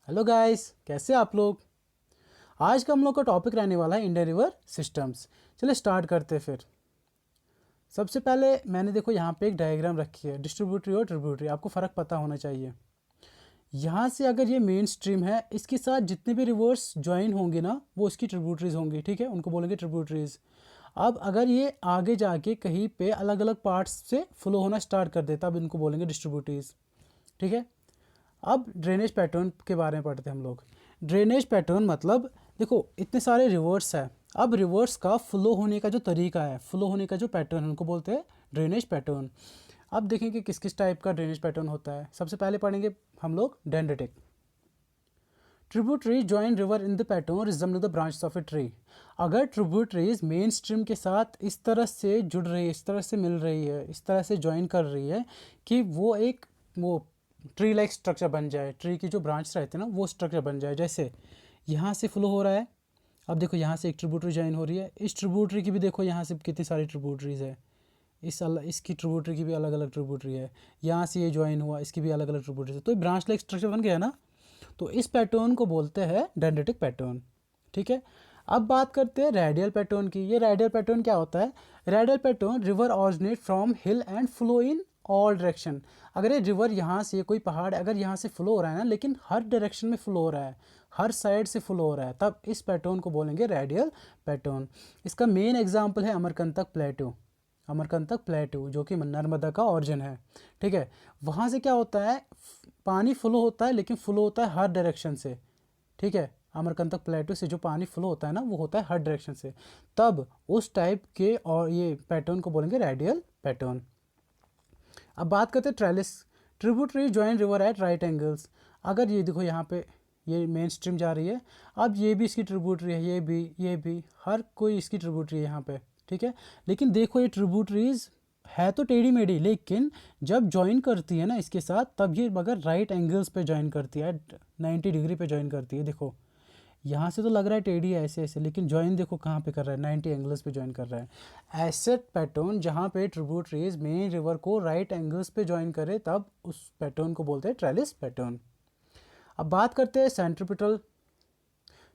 Hello guys, कैसे आप लोग। आज का हम लोग का टॉपिक रहने वाला है इंडियन रिवर सिस्टम्स। चलिए स्टार्ट करते हैं फिर। सबसे पहले मैंने देखो यहाँ पे एक डायग्राम रखी है, डिस्ट्रीब्यूटरी और ट्रिब्यूटरी। आपको फ़र्क पता होना चाहिए। यहाँ से अगर ये मेन स्ट्रीम है, इसके साथ जितने भी रिवर्स ज्वाइन होंगे ना, वो इसकी ट्रिब्यूटरीज होंगी। ठीक है, उनको बोलेंगे ट्रिब्यूटरीज। अब अगर ये आगे जाके कहीं पे अलग अलग पार्ट्स से फ्लो होना स्टार्ट कर देता, अब इनको बोलेंगे डिस्ट्रीब्यूटरीज। ठीक है। अब ड्रेनेज पैटर्न के बारे में पढ़ते हैं हम लोग। ड्रेनेज पैटर्न मतलब देखो, इतने सारे रिवर्स है। अब रिवर्स का फ्लो होने का जो तरीका है, फ्लो होने का जो पैटर्न है, उनको बोलते हैं ड्रेनेज पैटर्न। अब देखेंगे किस किस टाइप का ड्रेनेज पैटर्न होता है। सबसे पहले पढ़ेंगे हम लोग dendritic. Tributary join river in the pattern resemble the branch of a tree. अगर ट्रिब्यूटरीज मेन स्ट्रीम के साथ इस तरह से जुड़ रही है, इस तरह से मिल रही है, इस तरह से ज्वाइन कर रही है कि वो ट्री लाइक स्ट्रक्चर बन जाए, ट्री की जो ब्रांच रहते हैं ना, वो स्ट्रक्चर बन जाए। जैसे यहाँ से फ्लो हो रहा है, अब देखो यहाँ से एक ट्रिब्यूटरी ज्वाइन हो रही है, इस ट्रिब्यूटरी की भी देखो यहाँ से कितनी सारी ट्रिब्यूटरीज है। इसकी ट्रिब्यूटरी की भी अलग अलग ट्रिब्यूटरी है। यहाँ से ये ज्वाइन हुआ, इसकी भी अलग अलग ट्रिब्यूटरी है। तो ब्रांच लाइक स्ट्रक्चर बन गया ना। तो इस पैटर्न को बोलते हैं डेंड्रिटिक पैटर्न। ठीक है। अब बात करते हैं रेडियल पैटर्न की। ये रेडियल पैटर्न क्या होता है? Radial pattern river originate from hill and flow in all direction. अगर ये रिवर यहाँ से, कोई पहाड़ अगर यहाँ से फ्लो हो रहा है ना, लेकिन हर डायरेक्शन में फ्लो हो रहा है, हर साइड से फ्लो हो रहा है, तब इस पैटर्न को बोलेंगे रेडियल पैटर्न। इसका मेन एग्जाम्पल है अमरकंटक प्लेटू। अमरकंटक प्लेटू जो कि नर्मदा का ऑरिजिन है। ठीक है। वहाँ से क्या होता है, पानी फ्लो होता है, लेकिन फ्लो होता है हर डायरेक्शन से। ठीक है। अमरकंटक प्लेटू से जो पानी फ्लो होता है ना, वो होता है हर डायरेक्शन से। तब उस टाइप के और ये पैटर्न को बोलेंगे रेडियल पैटर्न। अब बात करते हैं trellis. Tributary join river eight right angles. अगर ये देखो यहाँ पे ये मेन स्ट्रीम जा रही है, अब ये भी इसकी ट्रिब्यूटरी है, ये भी हर कोई इसकी ट्रिब्यूटरी है यहाँ पे। ठीक है। लेकिन देखो ये ट्रिब्यूटरीज है तो टेढ़ी मेढ़ी, लेकिन जब ज्वाइन करती है ना इसके साथ, तब ये मगर राइट एंगल्स पे ज्वाइन करती है, 90 डिग्री पे ज्वाइन करती है। देखो यहाँ से तो लग रहा है टेढ़ी है ऐसे ऐसे, लेकिन ज्वाइन देखो कहाँ पे कर रहा है, 90 एंगल्स पे ज्वाइन कर रहा है। ऐसे पैटर्न जहाँ पे ट्रिब्यूटरीज मेन रिवर को राइट एंगल्स पे ज्वाइन करे, तब उस पैटर्न को बोलते हैं ट्रेलिस पैटर्न। अब बात करते हैं सेंट्रीपिटल।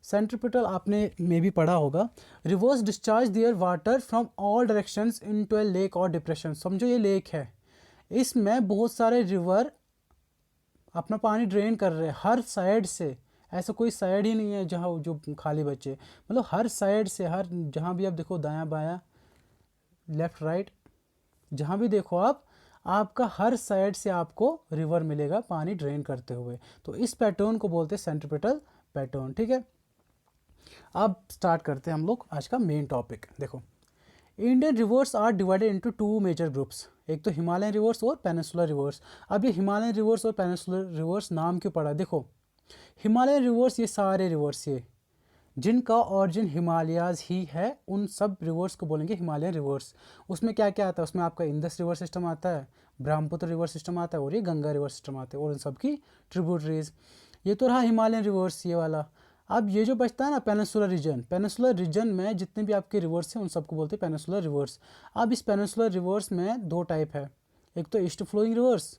सेंट्रीपिटल आपने में भी पढ़ा होगा। Rivers discharge their water from all directions into a lake और डिप्रेशन। समझो ये लेक है, इसमें बहुत सारे रिवर अपना पानी ड्रेन कर रहे हैं हर साइड से। ऐसा कोई साइड ही नहीं है जहाँ जो खाली बचे, मतलब हर साइड से, हर जहाँ भी आप देखो, दायां बायां, लेफ्ट राइट, जहाँ भी देखो आप, आपका हर साइड से आपको रिवर मिलेगा पानी ड्रेन करते हुए। तो इस पैटर्न को बोलते हैं सेंट्रीपिटल पैटर्न। ठीक है। अब स्टार्ट करते हैं हम लोग आज का मेन टॉपिक। देखो, Indian rivers are divided into two major groups. एक तो हिमालयन रिवर्स और पेनिनसुलर रिवर्स। अब ये हिमालयन रिवर्स और पेनिनसुलर रिवर्स नाम क्यों पड़ा? देखो, हिमालयन रिवर्स ये सारे रिवर्स, ये जिनका ऑरिजिन हिमालयाज ही है, उन सब रिवर्स को बोलेंगे हिमालयन रिवर्स। उसमें क्या क्या आता है? उसमें आपका इंदस रिवर सिस्टम आता है, ब्रह्मपुत्र रिवर सिस्टम आता है, और ये गंगा रिवर सिस्टम आता है, और उन सब की ट्रिब्यूटरीज। ये तो रहा हिमालयन रिवर्स, ये वाला। अब ये जो बचता है ना पेनिनसुलर रीजन, पेनिनसुलर रीजन में जितने भी आपके रिवर्स हैं, उन सबको बोलते हैं पेनिनसुलर रिवर्स। अब इस पेनिनसुलर रिवर्स में दो टाइप है। एक तो ईस्ट फ्लोइंग रिवर्स,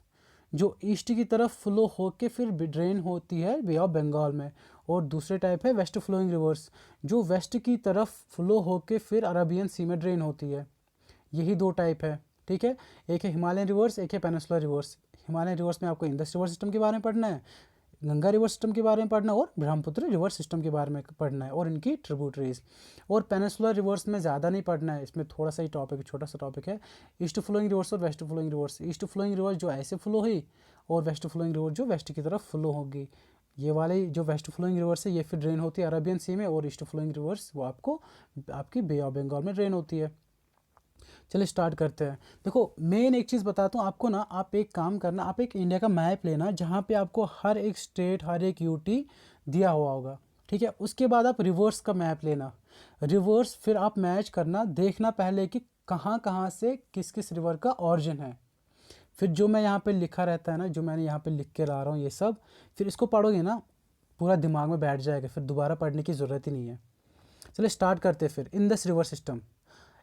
जो ईस्ट की तरफ फ्लो होके फिर ड्रेन होती है बे ऑफ बंगाल में, और दूसरे टाइप है वेस्ट फ्लोइंग रिवर्स, जो वेस्ट की तरफ फ्लो होके फिर अरबियन सी में ड्रेन होती है। यही दो टाइप है। ठीक है। एक है हिमालयन रिवर्स, एक है पेनिनसुलर रिवर्स। हिमालयन रिवर्स में आपको इंडस रिवर सिस्टम के बारे में पढ़ना है, गंगा रिवर सिस्टम के बारे में पढ़ना, और ब्रह्मपुत्र रिवर सिस्टम के बारे में पढ़ना है, और इनकी ट्रिब्यूटरीज। और पेनिनसुलर रिवर्स में ज़्यादा नहीं पढ़ना है, इसमें थोड़ा सा ही टॉपिक, छोटा सा टॉपिक है। ईस्ट फ्लोइंग रिवर्स और west flowing rivers. East flowing rivers जो ऐसे फ्लो हुई, और वेस्ट फ्लोइंग रिवर जो वेस्ट की तरफ फ्लो होगी। ये वाले जो वेस्ट फ्लोइंग रिवर्स है, ये फिर ड्रेन होती है अरबियन सी में, और ईस्ट फ्लोइंग रिवर्स वो आपको आपकी बे ऑफ बंगाल में ड्रेन होती है। चलिए स्टार्ट करते हैं। देखो, मेन एक चीज़ बताता हूँ आपको ना, आप एक काम करना, आप एक इंडिया का मैप लेना, जहाँ पे आपको हर एक स्टेट, हर एक यूटी दिया हुआ होगा। ठीक है। उसके बाद आप रिवर्स का मैप लेना, रिवर्स फिर आप मैच करना, देखना पहले कि कहाँ कहाँ से किस किस रिवर का ऑरिजिन है। फिर जो मैं यहाँ पे लिखा रहता है ना, जो मैंने यहाँ पे लिख के ला रहा हूँ ये सब, फिर इसको पढ़ोगे ना, पूरा दिमाग में बैठ जाएगा, फिर दोबारा पढ़ने की ज़रूरत ही नहीं है। चलिए स्टार्ट करते हैं फिर। Indus river system.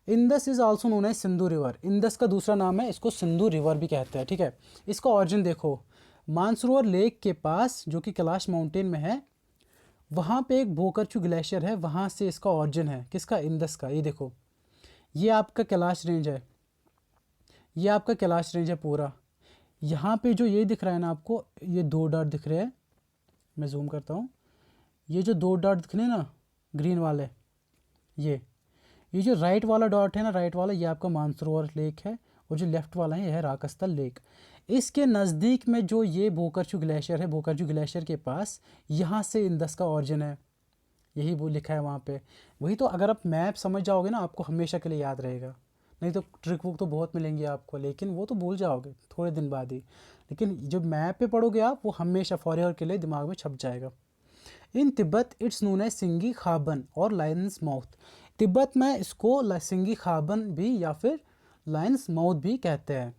Indus is also known as Sindhu river. Indus का दूसरा नाम है, इसको सिंधु रिवर भी कहते हैं। ठीक है। इसका ऑरिजिन देखो, मानसरोवर लेक के पास जो कि कैलाश माउंटेन में है, वहाँ पे एक बोकरचू ग्लेशियर है, वहाँ से इसका ऑरिजिन है। किसका? इंदस का। ये देखो, ये आपका कैलाश रेंज है, ये आपका कैलाश रेंज है पूरा। यहाँ पे जो ये दिख रहा है ना आपको, ये 2 डॉट दिख रहे हैं, मैं जूम करता हूँ, ये जो 2 डॉट दिख रहे हैं ना ग्रीन वाले, ये जो राइट वाला डॉट है ना, राइट वाला, ये आपका मानसरोवर लेक है, और जो लेफ्ट वाला है यह है राकस्थल लेक। इसके नज़दीक में जो ये बोकरचू ग्लेशियर है, बोकरचू ग्लेशियर के पास, यहाँ से इंदस का ऑरिजिन है, यही वो लिखा है वहाँ पे। वही तो, अगर आप मैप समझ जाओगे ना, आपको हमेशा के लिए याद रहेगा। नहीं तो ट्रिक बुक तो बहुत मिलेंगी आपको, लेकिन वो तो भूल जाओगे थोड़े दिन बाद ही। लेकिन जब मैप पे पढ़ोगे आप, वो हमेशा फॉर एवर के लिए दिमाग में छप जाएगा। इन तिब्बत इट्स नोन एज सिंगी खाबन और लायंस माउथ। तिब्बत में इसको सिंगी खाबन भी या फिर लायंस माउथ भी कहते हैं।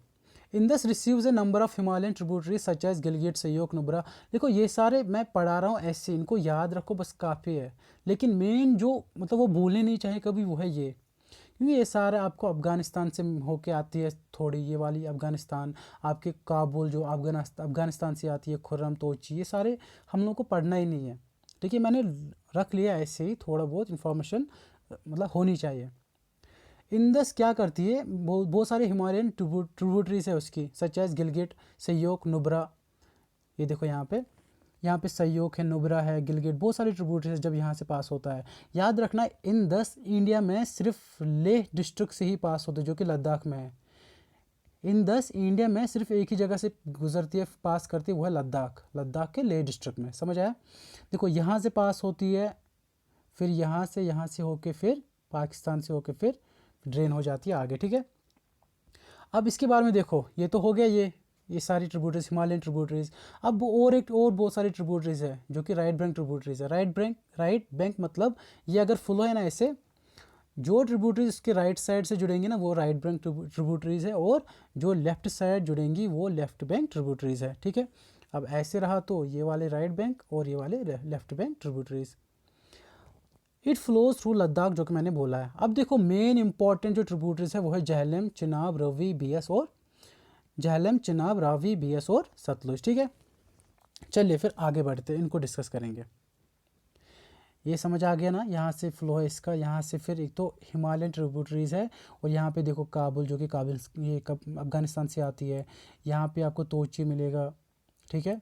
Indus receives a number of Himalayan tributaries such as Gilgit, Shyok, Nubra. देखो ये सारे मैं पढ़ा रहा हूँ ऐसे, इनको याद रखो बस काफ़ी है। लेकिन मेन जो मतलब वो भूलने नहीं चाहिए कभी, वो है ये, क्योंकि ये सारे आपको अफ़गानिस्तान से होके आती है थोड़ी, ये वाली अफ़गानिस्तान, आपके काबुल जो अफ़गानिस्तान से आती है, खुर्रम, तोची, ये सारे हम लोग को पढ़ना ही नहीं है। ठीक है, मैंने रख लिया ऐसे ही, थोड़ा बहुत इन्फॉर्मेशन मतलब होनी चाहिए। इंदस क्या करती है, बहुत सारे हिमालयन ट्रिब्यूटरीज है उसकी, सच एज गिलगिट, सयोक, नुब्रा। ये देखो यहाँ पे सयोक है, नुब्रा है, गिलगिट, बहुत सारे ट्रिब्यूटरीज जब यहाँ से पास होता है। याद रखना, इंदस इंडिया में सिर्फ लेह डिस्ट्रिक्ट से ही पास होता है, जो कि लद्दाख में है। इंदस इंडिया में सिर्फ एक ही जगह से गुजरती है, पास करती है, वो है लद्दाख के लेह डिस्ट्रिक्ट में। समझ आया? देखो यहाँ से पास होती है, फिर यहाँ से होके फिर पाकिस्तान से होके फिर ड्रेन हो जाती है आगे। ठीक है, अब इसके बारे में देखो, ये तो हो गया ये सारी ट्रिब्यूटरीज, हिमालयन ट्रिब्यूटरीज। अब और बहुत सारी ट्रिब्यूटरीज है जो कि राइट बैंक ट्रिब्यूटरीज है। राइट बैंक मतलब ये अगर फ्लो है ना ऐसे, जो ट्रिब्यूटरीज इसके राइट साइड से जुड़ेंगी ना, वो राइट बैंक ट्रिब्यूटरीज है, और जो लेफ्ट साइड जुड़ेंगी वो लेफ्ट बैंक ट्रिब्यूटरीज है। ठीक है, अब ऐसे रहा तो ये वाले राइट बैंक और ये वाले left bank tributaries. It flows through Ladakh, जो कि मैंने बोला है। अब देखो मेन इंपॉर्टेंट जो ट्रिब्यूटरीज है वो है झेलम, चिनाब, रावी, बियास और सतलुज। ठीक है, चलिए फिर आगे बढ़ते हैं, इनको डिस्कस करेंगे। ये समझ आ गया ना, यहाँ से फ्लो है इसका, यहाँ से फिर एक तो हिमालयन ट्रिब्यूटरीज है, और यहाँ पे देखो काबुल, जो कि ये अफ़गानिस्तान से आती है। यहाँ पे आपको तोची मिलेगा, ठीक है,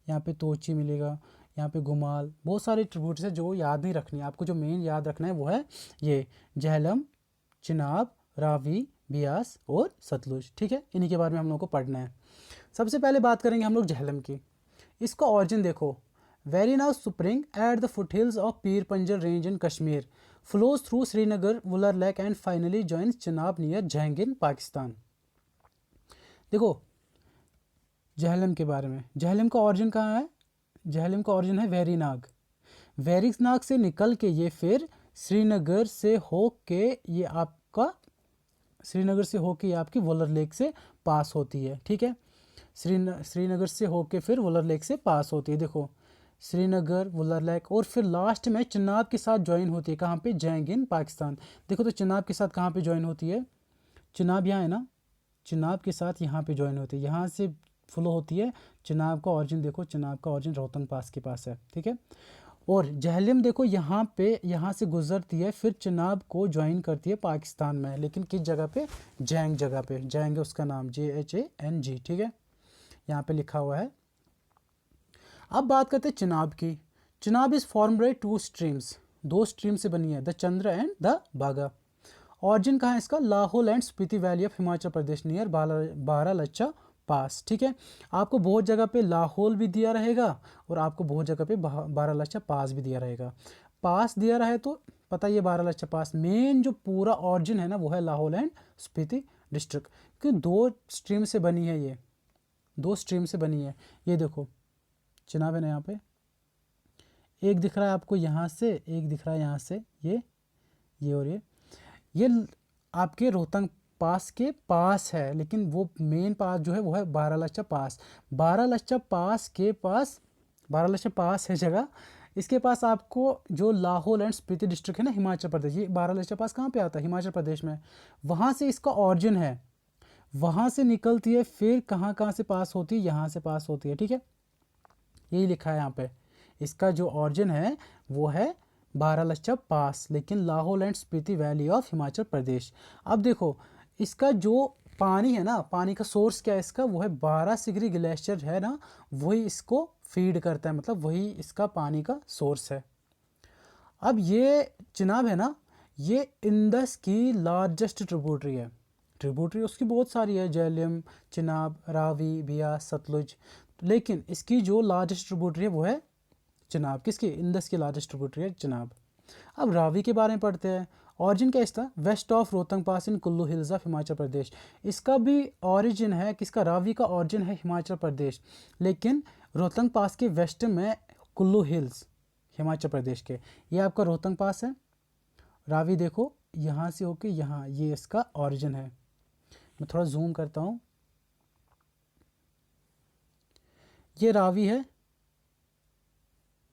यहाँ पे तोची मिलेगा, यहाँ पे घुमाल, बहुत सारे ट्रिब्यूटरीज है जो याद नहीं रखनी है आपको। जो मेन याद रखना है वो है ये झेलम, चिनाब, रावी, बियास और सतलुज। ठीक है, इन्हीं के बारे में हम लोग को पढ़ना है। सबसे पहले बात करेंगे हम लोग झेलम की। इसका ऑरिजिन देखो, Verinag spring at the foothills of Pir Panjal range in Kashmir, flows through Srinagar, Wular lake and finally joins Chenab near Jhang in Pakistan. देखो झेलम के बारे में, झेलम का ऑरिजिन कहाँ है? झेलम का ऑरिजिन है वेरीनाग से निकल के ये फिर श्रीनगर से होके ये आपकी वुलर लेक से पास होती है। ठीक है, श्रीनगर से होके फिर वुलर लेक से पास होती है। देखो श्रीनगर, वुलर लेक, और फिर लास्ट में चिनाब के साथ ज्वाइन होती है। कहाँ पे? Zhang in Pakistan. देखो तो चिनाब के साथ कहाँ पे ज्वाइन होती है? चिनाब यहाँ है ना, चिनाब के साथ यहाँ पे ज्वाइन होती है, यहाँ से फ्लो होती है। चिनाब का ऑरिजिन देखो, चिनाब का ऑरिजिन रोहतंग पास के पास है। ठीक है, और झेलम देखो यहाँ से गुजरती है, फिर चिनाब को ज्वाइन करती है पाकिस्तान में, लेकिन किस जगह पे? जैंग जगह पे। जैंग है उसका नाम, JHANG। ठीक है, यहाँ पे लिखा हुआ है। अब बात करते हैं चिनाब की। Chenab is formed by 2 streams, 2 stream से बनी है, the Chandra and the Bhaga. Origin कहाँ है इसका? Lahaul and Spiti valley of Himachal Pradesh near Baralacha pass. ठीक है, आपको बहुत जगह पे लाहौल भी दिया रहेगा, और आपको बहुत जगह पे बारालाचा पास भी दिया रहेगा। पास दिया रहा है तो पता ये बारालाचा पास, मेन जो पूरा ऑरिजिन है ना वो है लाहौल एंड स्पीति डिस्ट्रिक्ट, क्योंकि 2 स्ट्रीम से बनी है, ये 2 स्ट्रीम से बनी है। ये देखो चिनाब है ना, यहाँ पे एक दिख रहा है आपको यहाँ से, एक दिख रहा है यहाँ से, ये और ये आपके रोहतंग पास के पास है, लेकिन वो मेन पास जो है वो है बारालाचा पास। बारालाचा पास है जगह, इसके पास आपको जो लाहौल एंड स्पीति डिस्ट्रिक्ट है ना, हिमाचल प्रदेश, ये बारालाचा पास कहाँ पे आता है? हिमाचल प्रदेश में। वहाँ से इसका ऑरिजिन है, वहाँ से निकलती है, फिर कहाँ कहाँ से पास होती है, यहाँ से पास होती है, ठीक है। यही लिखा है यहाँ पे। इसका जो ऑरिजिन है वो है बारालाचा पास, लेकिन Lahaul and Spiti valley of Himachal Pradesh. अब देखो इसका जो पानी है ना, पानी का सोर्स क्या है इसका, वो है 12 सिगरी ग्लेशियर है ना, वही इसको फीड करता है, मतलब वही इसका पानी का सोर्स है। अब ये चिनाब है ना, ये इंडस की लार्जेस्ट ट्रिब्यूटरी है। ट्रिब्यूटरी उसकी बहुत सारी है, झेलम, चिनाब, रावी, बियास, सतलुज, लेकिन इसकी जो लार्जेस्ट ट्रिब्यूटरी है वो है चिनाब। किसकी? इंडस की लार्जेस्ट ट्रिब्यूटरी है चिनाब। अब रावी के बारे में पढ़ते हैं। ऑरिजिन क्या इसका? West of Rohtang pass in Kullu hills of Himachal Pradesh. इसका भी ऑरिजिन है किसका? रावी का ऑरिजिन है हिमाचल प्रदेश, लेकिन रोहतंग पास के वेस्ट में कुल्लू हिल्स हिमाचल प्रदेश के, ये आपका रोहतंग पास है। रावी देखो यहाँ से होके यहाँ, ये इसका ऑरिजिन है। मैं थोड़ा जूम करता हूँ। ये रावी है,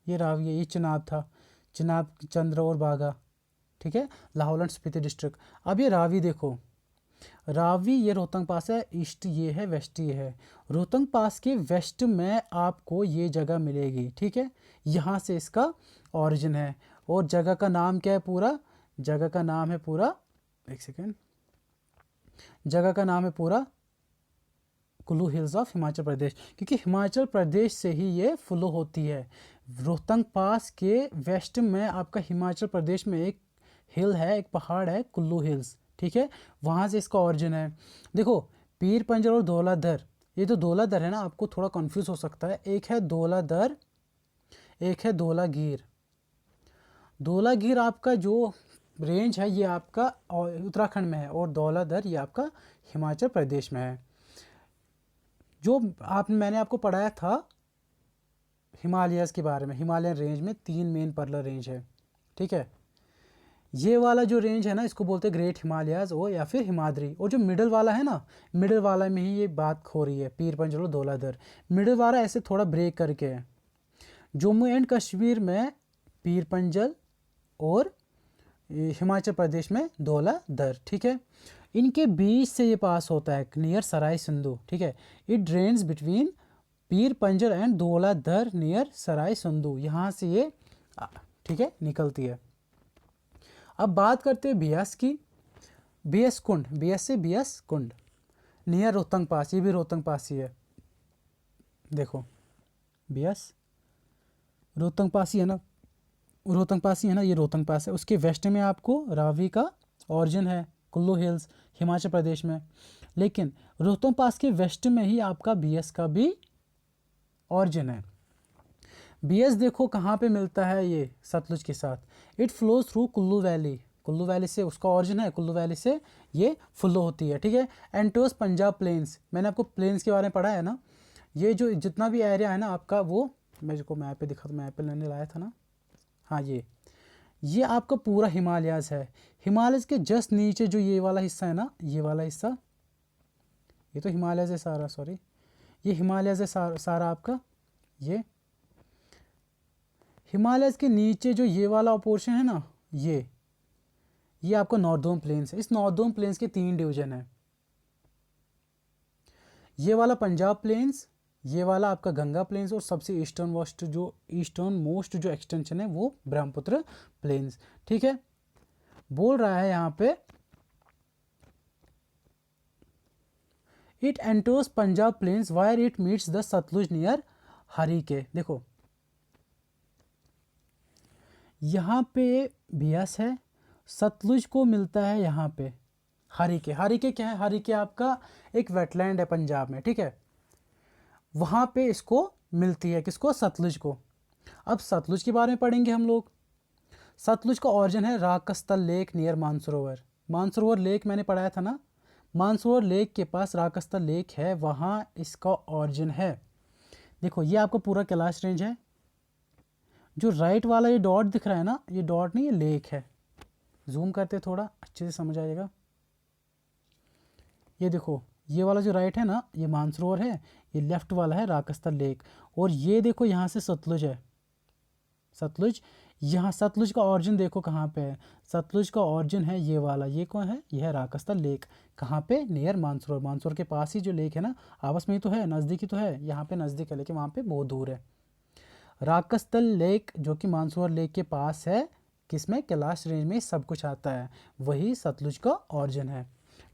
ये रावी है, ये चिनाब था, चिनाब, चंद्र और बागा, ठीक है, लाहौल एंड स्पीति डिस्ट्रिक्ट। अब ये रावी देखो, रावी ये रोहतंग पास है, ईस्ट ये है, वेस्ट ये है। रोहतंग पास के वेस्ट में आपको ये जगह मिलेगी, ठीक है, यहाँ से इसका ऑरिजिन है। और जगह का नाम क्या है पूरा? जगह का नाम है पूरा, एक सेकेंड, जगह का नाम है पूरा कुल्लू हिल्स ऑफ हिमाचल प्रदेश, क्योंकि हिमाचल प्रदेश से ही ये फ्लो होती है। रोहतंग पास के वेस्ट में आपका हिमाचल प्रदेश में एक हिल है, एक पहाड़ है, कुल्लू हिल्स, ठीक है, वहाँ से इसका ऑरिजिन है। देखो पीर पंजर और धौलाधर, ये जो धौलाधर है ना, आपको थोड़ा कंफ्यूज हो सकता है। एक है धौलाधर, एक है धौलागिर। धौलागिर आपका जो रेंज है ये आपका उत्तराखंड में है, और धौलाधर ये आपका हिमाचल प्रदेश में है। जो मैंने आपको पढ़ाया था हिमालयस के बारे में, हिमालयन रेंज में 3 मेन पर्लर रेंज है, ठीक है। ये वाला जो रेंज है ना, इसको बोलते हैं ग्रेट हिमालयाज और या फिर हिमाद्री। और जो मिडल वाला है ना, मिडल वाला में ही ये बात हो रही है, पीर पंजल और धौलाधर। मिडल वाला ऐसे थोड़ा ब्रेक करके है। जम्मू एंड कश्मीर में पीर पंजल और हिमाचल प्रदेश में धौलाधर, ठीक है। इनके बीच से ये पास होता है नियर सराय सिंधु, ठीक है। It drains between Pir Panjal and Dhauladhar near सराय सिंधु, यहाँ से ये ठीक है निकलती है। अब बात करते हैं बियास की। बियास कुंड, बियास से बियास कुंड नियर रोहतंग पास, ये भी रोहतंग पास ही है। देखो बियास रोहतंग पास ही है ना, रोहतंग पास ही है ना, ये रोहतंग पास है। उसके वेस्ट में आपको रावी का ऑरिजिन है, कुल्लू हिल्स हिमाचल प्रदेश में, लेकिन रोहतंग पास के वेस्ट में ही आपका बीएस का भी ऑरिजिन है। बीएस देखो कहाँ पे मिलता है, ये सतलुज के साथ। It flows through Kullu valley, Kullu valley से उसका ऑरिजिन है, कुल्लू वैली से ये फ्लो होती है, ठीक है। एंटर्स पंजाब प्लेन्स, मैंने आपको प्लेन्स के बारे में पढ़ा है ना। ये जो जितना भी एरिया है ना आपका, वो मेरे को मैप पे दिखा, तो मैप पे मैंने लाया था ना, हाँ ये आपका पूरा हिमालयाज है। हिमालयस के जस्ट नीचे जो ये वाला हिस्सा है ना, ये वाला हिस्सा, ये तो हिमालयस है सारा, सॉरी, ये हिमालयस है सारा आपका। ये हिमालयस के नीचे जो ये वाला पोर्शन है ना, ये आपका नॉर्दर्न प्लेन्स है। इस नॉर्दर्न प्लेन्स के 3 डिवीजन है। ये वाला पंजाब प्लेन्स, ये वाला आपका गंगा प्लेन्स, और सबसे ईस्टर्न मोस्ट जो एक्सटेंशन है वो ब्रह्मपुत्र प्लेन्स, ठीक है। बोल रहा है यहाँ पे it enters Punjab plains where it meets the Sutlej near Harike. देखो यहाँ पे बियास है, सतलुज को मिलता है यहाँ पे हरिके। हरिके क्या है? हरिके आपका एक वेटलैंड है पंजाब में, ठीक है, वहाँ पे इसको मिलती है, किसको? सतलुज को। अब सतलुज के बारे में पढ़ेंगे हम लोग। सतलुज का ऑरिजिन है Rakshastal lake near Mansarovar. Mansarovar lake मैंने पढ़ाया था ना, मानसरोवर लेक के पास राकस्थल लेक है, वहाँ इसका ऑरिजिन है। देखो ये आपका पूरा कैलाश रेंज है। जो राइट वाला ये डॉट दिख रहा है ना, ये डॉट नहीं, ये लेक है। जूम करते थोड़ा अच्छे से समझ आ जाएगा। ये देखो ये वाला जो राइट है ना, ये मानसरोवर है, ये लेफ्ट वाला है राकस्थल लेक। और ये देखो यहाँ से सतलुज है, सतलुज यहाँ सतलुज का ऑरिजिन देखो कहाँ पे है, सतलुज का ऑरिजिन है ये वाला, ये कौन है, ये है राकस्ता लेक। कहाँ पे, नियर मानसरोवर, मानसरोवर के पास ही जो लेक है ना, आपस में ही तो है, नज़दीक ही तो है, यहाँ पे नज़दीक है लेकिन वहाँ पे बहुत दूर है। राकस्तल लेक जो कि मानसरोवर लेक के पास है, किसमें, कैलाश रेंज में सब कुछ आता है, वही सतलुज का ऑरिजिन है।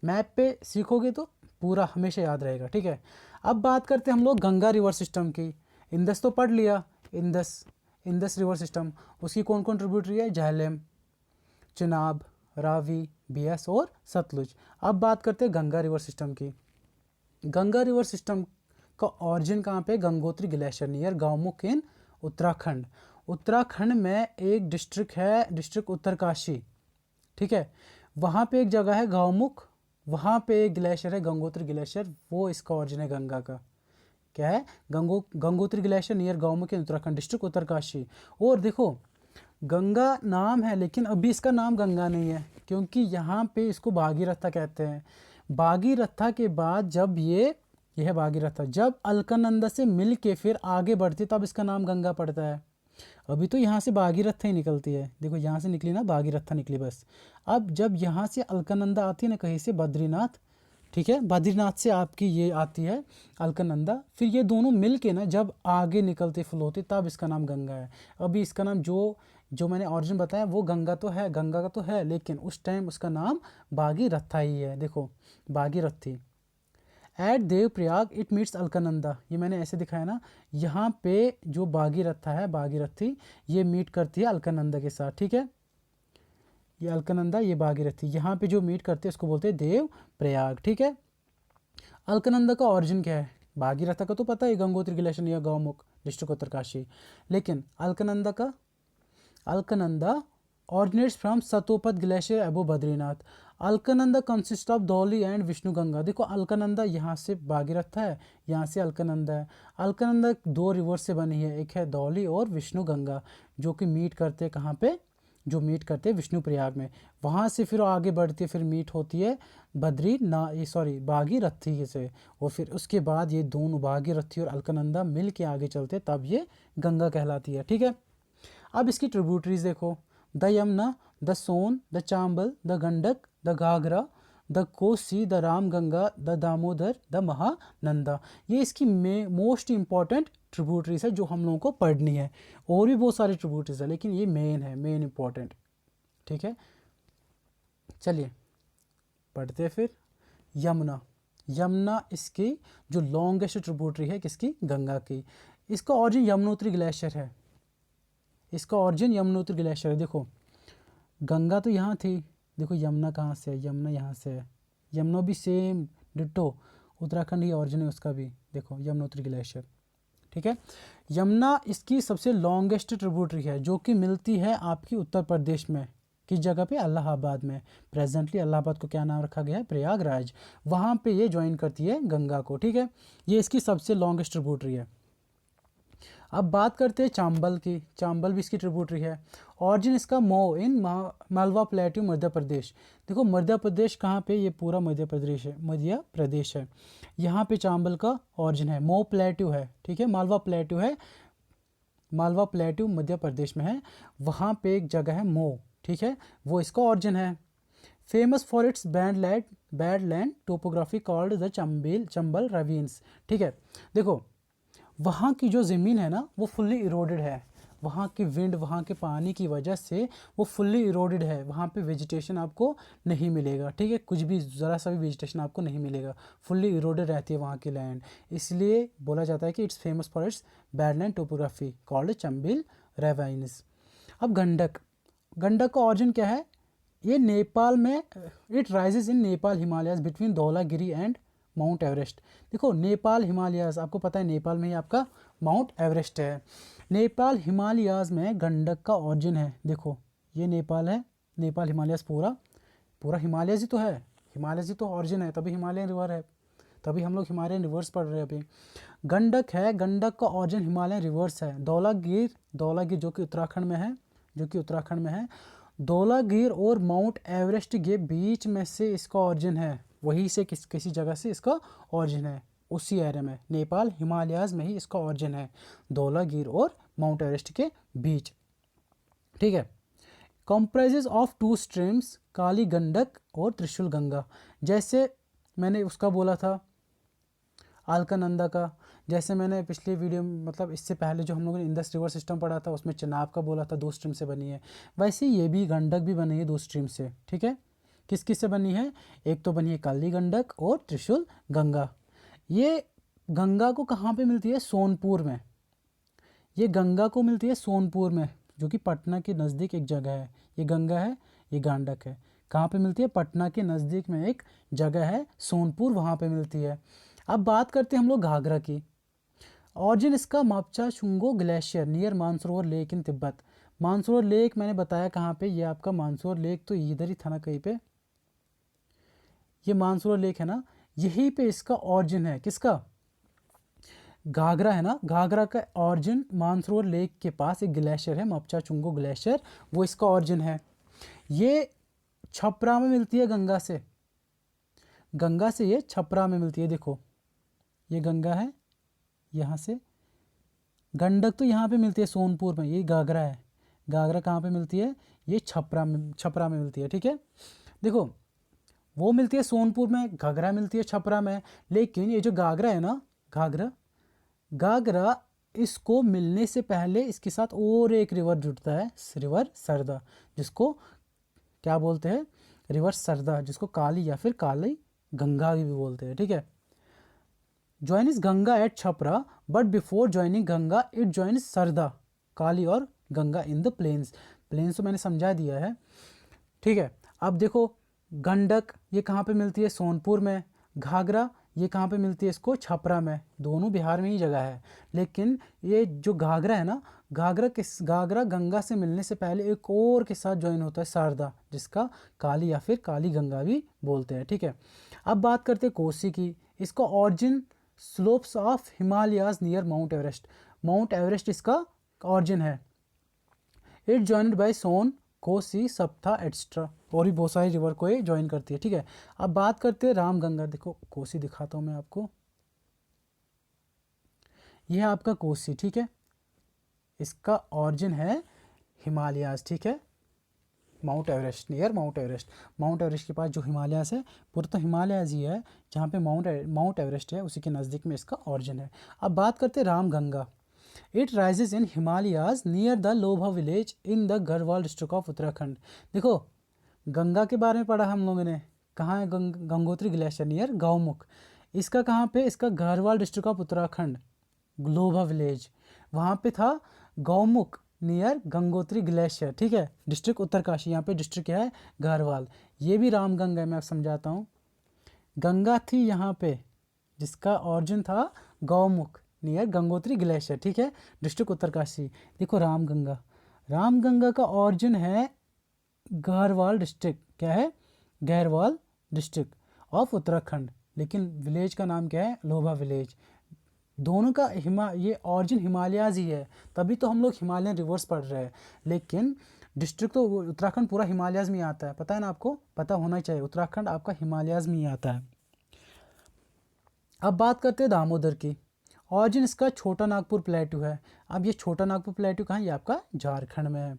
मैप पे सीखोगे तो पूरा हमेशा याद रहेगा, ठीक है। अब बात करते हैं हम लोग गंगा रिवर सिस्टम की। इंदस तो पढ़ लिया, इंदस, इंदस रिवर सिस्टम, उसकी कौन कौन ट्रिब्यूटरी है, झेलम, चिनाब, रावी, बियास और सतलुज। अब बात करते हैं गंगा रिवर सिस्टम की। गंगा रिवर सिस्टम का ऑरिजिन कहाँ पे, गंगोत्री ग्लेशियर नियर गौमुख इन उत्तराखंड। उत्तराखंड में एक डिस्ट्रिक्ट है, डिस्ट्रिक्ट उत्तरकाशी, ठीक है, वहाँ पे एक जगह है गौमुख, वहाँ पे एक ग्लेशियर है गंगोत्री ग्लेशियर, वो इसका ऑरिजिन है गंगा का। क्या है, गंगोत्री ग्लेशियर नियर गौमुख इन उत्तराखंड, डिस्ट्रिक्ट उत्तरकाशी। और देखो गंगा नाम है लेकिन अभी इसका नाम गंगा नहीं है, क्योंकि यहाँ पे इसको भागीरथा कहते हैं। भागीरथा के बाद जब ये है भागीरथा, जब अलकनंदा से मिल के फिर आगे बढ़ती तब इसका नाम गंगा पड़ता है। अभी तो यहाँ से भागीरथा ही निकलती है, देखो यहाँ से निकली ना, भागीरथा निकली बस। अब जब यहाँ से अलकनंदा आती है ना कहीं से, बद्रीनाथ, ठीक है, बद्रीनाथ से आपकी ये आती है अलकनंदा, फिर ये दोनों मिल के ना जब आगे निकलती फ्लो होती तब इसका नाम गंगा है। अभी इसका नाम जो मैंने ऑरिजिन बताया वो गंगा तो है, गंगा का तो है, लेकिन उस टाइम उसका नाम भागीरथा ही है। देखो Bhagirathi. At Devprayag it meets Alaknanda, ये मैंने ऐसे दिखाया ना, यहाँ पे जो भागीरथा है, भागीरथी, ये मीट करती है अलकनंदा के साथ, ठीक है, ये अलकनंदा, ये भागीरथी, यहाँ पे जो मीट करते हैं उसको बोलते हैं देव प्रयाग, ठीक है। अलकनंदा का ऑरिजिन क्या है, भागीरथा का तो पता है, गंगोत्री ग्लेशियर या गौमुख, डिस्ट्रिक्ट उत्तरकाशी, लेकिन Alaknanda originates from Satopanth glacier above Badrinath. Alaknanda consist of Dhauli and Vishnu Ganga. देखो अलकनंदा यहाँ से भागीरथ है, यहाँ से अलकनंदा है। अलकनंदा दो रिवर से बनी है, एक है धौली और विष्णु गंगा, जो कि मीट करते हैं कहाँ पे, जो मीट करते हैं विष्णु प्रयाग में। वहाँ से फिर आगे बढ़ती है, फिर मीट होती है भागीरथी से, और फिर उसके बाद ये दोनों भागीरथी और अलकनंदा मिल के आगे चलते तब ये गंगा कहलाती है, ठीक है। अब इसकी ट्रिब्यूटरीज देखो, the Yamuna, the Son, the Chambal, the Gandak, the Ghaghara, the Kosi, the Ramganga, the Damodar, the Mahanadi. ये इसकी मोस्ट इंपॉर्टेंट ट्रिब्यूटरीज है जो हम लोगों को पढ़नी है। और भी बहुत सारी ट्रिब्यूटरीज है लेकिन ये मेन है, मेन इंपॉर्टेंट, ठीक है। चलिए पढ़ते फिर। यमुना, यमुना इसकी जो लॉन्गेस्ट ट्रिब्यूटरी है किसकी, गंगा की। इसका ऑरिजिन यमुनोत्री ग्लेशियर है, इसका ऑरिजिन यमुनोत्री ग्लेशियर है। देखो गंगा तो यहाँ थी, देखो यमुना कहाँ से है, यमुना यहाँ से है, यमुना भी सेम डिट्टो, उत्तराखंड ही ऑरिजिन है उसका भी, देखो यमुनोत्री ग्लेशियर, ठीक है। यमुना इसकी सबसे लॉन्गेस्ट ट्रिब्यूटरी है जो कि मिलती है आपकी उत्तर प्रदेश में, किस जगह पे, इलाहाबाद में। प्रेजेंटली इलाहाबाद को क्या नाम रखा गया है, प्रयागराज, वहाँ पे ये ज्वाइन करती है गंगा को, ठीक है। ये इसकी सबसे लॉन्गेस्ट ट्रिब्यूटरी है। अब बात करते हैं चांबल की, चांबल भी इसकी ट्रिब्यूटरी है। ऑरिजिन इसका मऊ इन मालवा प्लेट्यू मध्य प्रदेश। देखो मध्य प्रदेश कहाँ पे, ये पूरा मध्य प्रदेश है, मध्य प्रदेश है, यहाँ पे चांबल का ऑरिजिन है। मऊ प्लेट्यू है, ठीक है, मालवा प्लेट्यू है, मालवा प्लेट्यू मध्य प्रदेश में है, वहाँ पे एक जगह है मऊ, ठीक है, वो इसका ऑरिजिन है। Famous for its badland topography called the Chambal ravines, ठीक है। देखो वहाँ की जो ज़मीन है ना वो फुल्ली इरोडेड है, वहाँ की विंड, वहाँ के पानी की वजह से वो फुल्ली इरोडेड है, वहाँ पे वेजिटेशन आपको नहीं मिलेगा, ठीक है, कुछ भी ज़रा सा भी वेजिटेशन आपको नहीं मिलेगा, फुल्ली इरोडेड रहती है वहाँ की लैंड, इसलिए बोला जाता है कि it's famous for its badland topography called Chambal ravines. अब गंडक, गंडक का ऑरिजिन क्या है, ये नेपाल में, it rises in Nepal Himalayas between Dhaulagiri and mount Everest. देखो नेपाल हिमालयाज, आपको पता है नेपाल में ही आपका माउंट एवरेस्ट है, नेपाल हिमालयाज में गंडक का ऑरिजिन है। देखो ये नेपाल है, नेपाल हिमालयाज पूरा हिमालयज ही तो है, हिमालयज ही तो ऑरिजिन है, तभी हिमालयन रिवर है, तभी हम लोग हिमालयन रिवर्स पढ़ रहे हैं अभी। गंडक है, गंडक का ऑरिजिन हिमालयन रिवर्स है। धौलागिर जो कि उत्तराखंड में है, धौलागिर और माउंट एवरेस्ट के बीच में से इसका ऑरिजिन है, वहीं से किसी जगह से इसका ऑरिजिन है, उसी एरिया में, नेपाल हिमालयाज में ही इसका ऑरिजिन है, धौलागिर और माउंट एवरेस्ट के बीच, ठीक है। comprises ऑफ टू स्ट्रीम्स, काली गंडक और त्रिशूल गंगा। जैसे मैंने उसका बोला था अलकनंदा का, जैसे मैंने पिछले वीडियो में मतलब इससे पहले जो हम लोगों ने इंडस रिवर सिस्टम पढ़ा था उसमें चेनाब का बोला था 2 स्ट्रीम से बनी है, वैसे ये भी गंडक भी बनी है 2 स्ट्रीम से। ठीक है, किस किस से बनी है? एक तो बनी है काली गंडक और त्रिशूल गंगा। ये गंगा को कहाँ पे मिलती है? सोनपुर में। ये गंगा को मिलती है सोनपुर में, जो कि पटना के नज़दीक एक जगह है। ये गंगा है, ये गंडक है। कहाँ पे मिलती है? पटना के नज़दीक में एक जगह है सोनपुर, वहाँ पे मिलती है। अब बात करते हैं हम लोग घाघरा की। ऑरिजिन इसका Mapchachungo glacier near Mansarovar lake in Tibet. Mansarovar lake मैंने बताया कहाँ पे, ये आपका मानसरोवर लेक तो इधर ही था ना कहीं पे, ये मानसरोवर लेक है ना, यहीं पे इसका ऑरिजिन है। किसका? घाघरा है ना, घाघरा का ऑरिजिन मानसरोवर लेक के पास एक ग्लेशियर है मापचा चुंगो ग्लेशियर, वो इसका ऑरिजिन है। ये छपरा में मिलती है गंगा से, गंगा से ये छपरा में मिलती है। देखो ये गंगा है, यहाँ से गंडक तो यहाँ पे मिलती है सोनपुर में, ये घाघरा है। घाघरा कहाँ पे मिलती है? ये छपरा में मिलती है। ठीक है, देखो वो मिलती है सोनपुर में, घाघरा मिलती है छपरा में। लेकिन ये जो घाघरा है ना, घाघरा घाघरा इसको मिलने से पहले इसके साथ और एक रिवर जुड़ता है, रिवर सरदा, जिसको क्या बोलते हैं? रिवर सरदा, जिसको काली या फिर काली गंगा भी बोलते हैं। ठीक है, joins Ganga at Chhapra, but before joining Ganga it joins Sarda, Kali और Ganga in the plains. Plains तो मैंने समझा दिया है। ठीक है, अब देखो गंडक ये कहाँ पे मिलती है? सोनपुर में। घाघरा ये कहाँ पे मिलती है? इसको छपरा में। दोनों बिहार में ही जगह है। लेकिन ये जो घाघरा है ना, घाघरा गंगा से मिलने से पहले एक और के साथ ज्वाइन होता है, शारदा, जिसका काली या फिर काली गंगा भी बोलते हैं। ठीक है, अब बात करते हैं कोसी की। इसका origin slopes of Himalayas near mount Everest. Mount Everest इसका ऑरिजिन है। इट ज्वाइंड बाय सोन, कोसी, सप्ता एट्सट्रा, और भी बहुत सारी रिवर को ये ज्वाइन करती है। ठीक है, अब बात करते हैं रामगंगा। देखो कोसी दिखाता हूँ मैं आपको, यह है आपका कोसी। ठीक है, इसका ऑरिजिन है हिमालयाज। ठीक है, mount Everest, near mount Everest. Mount Everest के पास जो हिमालयाज है, पूरा तो हिमालयाज ही है, जहाँ पे माउंट एवरेस्ट है उसी के नज़दीक में इसका ऑरिजिन है। अब बात करते हैं Ramganga. It rises in Himalayas near the Lohba village in the Garhwal district of Uttarakhand. देखो गंगा के बारे में पढ़ा हम लोगों ने, कहाँ है? Gangotri glacier near Gaumukh. इसका कहाँ पे? इसका गढ़वाल डिस्ट्रिक्ट ऑफ उत्तराखंड, लोभा विलेज, वहाँ पे था गौमुख नियर गंगोत्री ग्लेशियर। ठीक है, डिस्ट्रिक्ट उत्तरकाशी, यहाँ पे डिस्ट्रिक्ट क्या है? गढ़वाल। ये भी रामगंगा है, मैं आप समझाता हूँ। गंगा थी यहाँ पे, जिसका ऑरिजिन था गौमुख नियर गंगोत्री ग्लेशियर। ठीक है, डिस्ट्रिक्ट उत्तरकाशी। देखो रामगंगा, रामगंगा का ऑरिजिन है गढ़वाल डिस्ट्रिक्ट। क्या है? Garhwal district of Uttarakhand. लेकिन विलेज का नाम क्या है? लोभा विलेज। दोनों का ये ऑरिजिन हिमालयाज ही है, तभी तो हम लोग हिमालयन रिवर्स पढ़ रहे हैं। लेकिन डिस्ट्रिक्ट तो उत्तराखंड पूरा हिमालयाज में ही आता है, पता है ना आपको? पता होना ही चाहिए, उत्तराखंड आपका हिमालयाज में ही आता है। अब बात करते हैं दामोदर की। ऑरिजिन इसका छोटा नागपुर प्लेटू है। अब ये छोटा नागपुर प्लेटू कहाँ है? ये आपका झारखंड में है।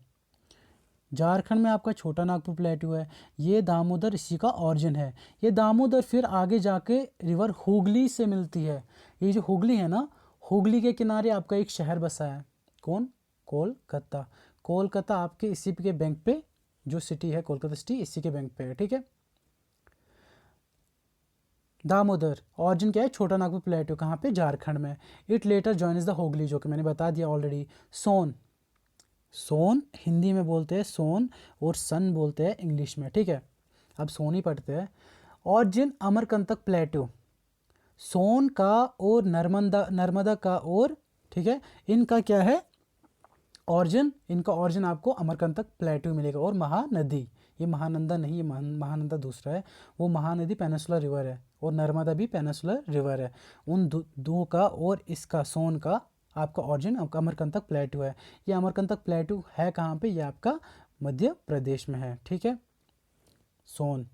झारखंड में आपका छोटा नागपुर प्लेटू है। ये दामोदर इसी का ऑरिजिन है। ये दामोदर फिर आगे जाके रिवर हुगली से मिलती है। ये जो हुगली है ना, हुगली के किनारे आपका एक शहर बसा है। कौन? कोलकाता। कोलकाता आपके इसी के बैंक पे, जो सिटी है कोलकाता सिटी, इसी के बैंक पे है। ठीक है, दामोदर ऑरिजिन क्या है? छोटा नागपुर प्लेटू, कहाँ पे? झारखंड में। It later joins the Hooghly, जो कि मैंने बता दिया ऑलरेडी। सोन, सोन हिंदी में बोलते हैं सोन, और सन बोलते हैं इंग्लिश में। ठीक है, अब सोन ही पढ़ते हैं। ऑरिजिन अमरकंटक प्लेटू, सोन का और नर्मदा का, और ठीक है, इनका क्या है ऑरिजिन? इनका ऑरिजिन आपको अमरकंटक प्लेटू मिलेगा। और महानदी, ये महानंदा नहीं, ये महानंदा दूसरा है। वो महानदी पेनिसुलर रिवर है, और नर्मदा भी पेनिसुलर रिवर है। उन दो का और इसका सोन का आपका ऑरिजिन अमरकंटक प्लेटू है। ये अमरकंटक प्लेटू है कहाँ पे? ये आपका मध्य प्रदेश में है। ठीक है, सोन,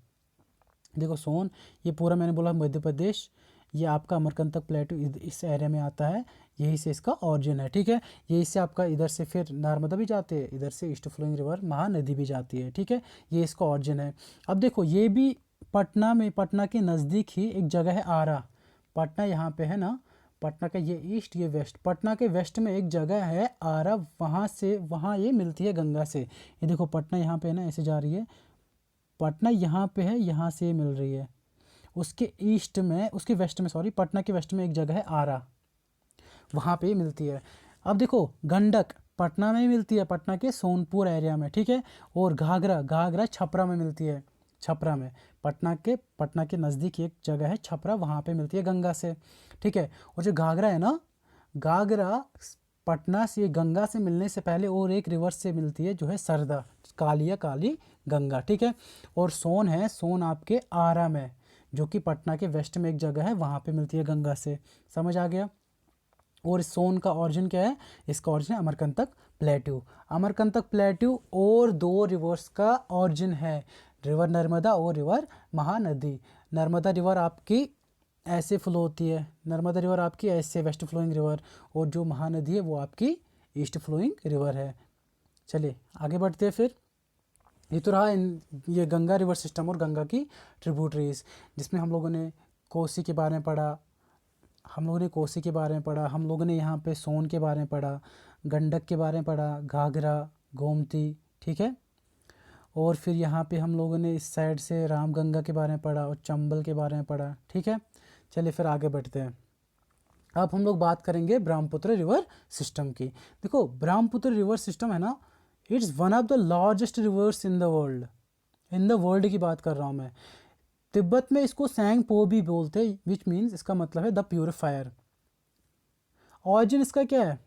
देखो सोन, ये पूरा मैंने बोला मध्य प्रदेश। ये आपका अमरकंटक प्लेटू इस एरिया में आता है। यही से इसका ऑरिजिन है, ठीक है। यही से आपका इधर से फिर नर्मदा भी जाते हैं, इधर से ईस्ट फ्लोइंग रिवर महानदी भी जाती है, ठीक है। ये इसका ऑरिजिन है। अब देखो ये भी पटना में, पटना के नज़दीक ही एक जगह है आरा। पटना यहाँ पे है ना, पटना का ये ईस्ट ये वेस्ट, पटना के वेस्ट में एक जगह है आरा, वहाँ से वहाँ ये मिलती है गंगा से। ये देखो पटना यहाँ पे है ना, ऐसे जा रही है, पटना यहाँ पे है, यहाँ से मिल रही है। उसके ईस्ट में, उसके वेस्ट में, सॉरी, पटना के वेस्ट में एक जगह है आरा, वहाँ पे मिलती है। अब देखो गंडक पटना में ही मिलती है, पटना के सोनपुर एरिया में, ठीक है। और घाघरा, घाघरा छपरा में मिलती है, छपरा में, पटना के नज़दीक एक जगह है छपरा, वहाँ पे मिलती है गंगा से, ठीक है। और जो घाघरा है ना, घाघरा पटना से, गंगा से मिलने से पहले और एक रिवर से मिलती है, जो है सरदा, कालिया काली गंगा, ठीक है। और सोन है, सोन आपके आरा में, जो कि पटना के वेस्ट में एक जगह है, वहाँ पे मिलती है गंगा से। समझ आ गया। और इस सोन का ऑरिजिन क्या है? इसका ऑरिजिन है अमरकंटक प्लेट्यू। अमरकंटक प्लेट्यू और दो रिवर्स का ऑरिजिन है, रिवर नर्मदा और रिवर महानदी। नर्मदा रिवर आपकी ऐसे फ्लो होती है, नर्मदा रिवर आपकी ऐसे वेस्ट फ्लोइंग रिवर, और जो महानदी है वो आपकी ईस्ट फ्लोइंग रिवर है। चलिए आगे बढ़ते हैं फिर। ये तो रहा ये गंगा रिवर सिस्टम और गंगा की ट्रिब्यूटरीज, जिसमें हम लोगों ने कोसी के बारे में पढ़ा, हम लोगों ने यहाँ पे सोन के बारे में पढ़ा, गंडक के बारे में पढ़ा, घाघरा, गोमती, ठीक है। और फिर यहाँ पे हम लोगों ने इस साइड से रामगंगा के बारे में पढ़ा और चंबल के बारे में पढ़ा, ठीक है। चलिए फिर आगे बढ़ते हैं। अब हम लोग बात करेंगे ब्रह्मपुत्र रिवर सिस्टम की। देखो ब्रह्मपुत्र रिवर सिस्टम है ना, it's one of the largest reverse in the world, in the world की बात कर रहा हूँ मैं। तिब्बत में इसको सैंग पो भी बोलते हैं, विच मीन्स इसका मतलब है द प्यूरिफायर। ऑरिजिन इसका क्या है?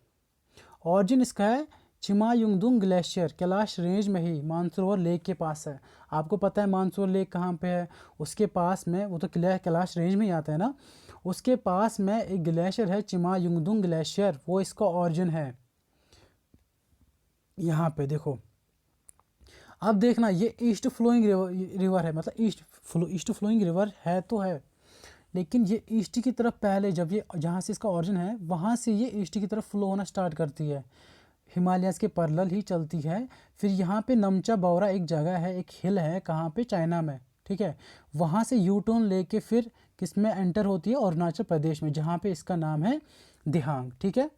ऑरिजिन इसका है चिमायुंगदुंग ग्लेशियर, कैलाश रेंज में ही मानसरोवर लेक के पास है। आपको पता है मानसरोवर लेक कहाँ पे है? उसके पास में, वो तो कैलाश रेंज में ही आता है ना, उसके पास में एक ग्लेशियर है चिमायुंगदुंग ग्लेशियर, वो इसका ऑरिजिन है। यहाँ पे देखो, अब देखना ये ईस्ट फ्लोइंग रिवर है, मतलब ईस्ट फ्लोइंग रिवर है तो है, लेकिन ये ईस्ट की तरफ पहले, जब ये जहाँ से इसका ओरिजिन है वहाँ से ये ईस्ट की तरफ फ्लो होना स्टार्ट करती है, हिमालयस के पैरेलल ही चलती है। फिर यहाँ पे नमचा बौरा एक जगह है, एक हिल है, कहाँ पे? चाइना में, ठीक है। वहाँ से यू टर्न लेके फिर किस में एंटर होती है? अरुणाचल प्रदेश में, जहाँ पे इसका नाम है दिहांग, ठीक है।